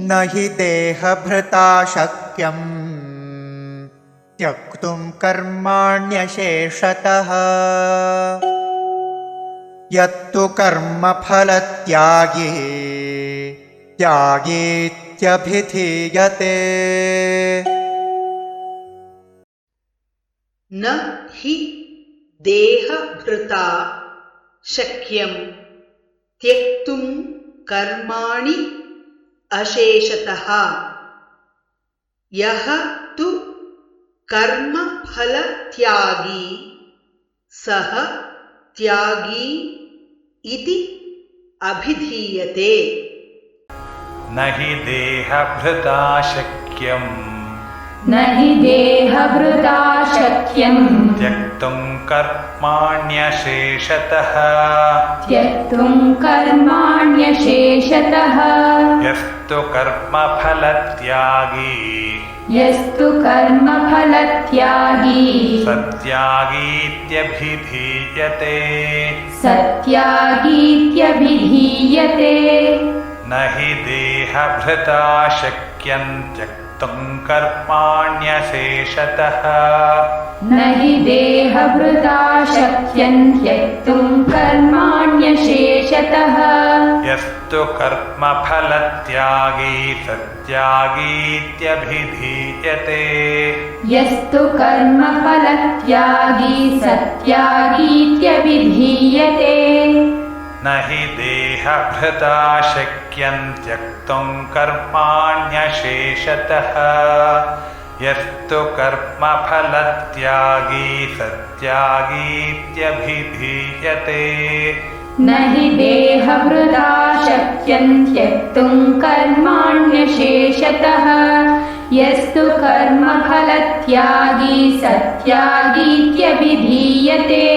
न हि देहभृता शक्यं त्यक्तुं कर्माण्यशेषतः यत्तु कर्मफलत्यागी त्यागीत्यभिधीयते। न हि देहभृता शक्यं त्यक्तुं कर्माणि अशेषतः यः तु कर्मफलत्यागी सः त्यागी इति अभिधीयते। न हि देहभृता शक्यं त्यक्तुं कर्माण्यशेषतः यस्तु कर्मफलत्यागी सत्यागीत्यभिधीयते। न हि देहभृता शक्यं त्यक्तुं कर्माण्यशेषतः यस्तु कर्मफलत्यागी सत्यागीत्यभिधीयते। न हि देहभृता शक्यं त्यक्तुं कर्माण्यशेषतः यस्तु कर्मफलत्यागी सत्यागीत्यभिधीयते। न हि देहभृता शक्यं त्यक्तुं कर्माण्यशेषतः यस्तु कर्मफलत्यागी सत्यागीत्यभिधीयते।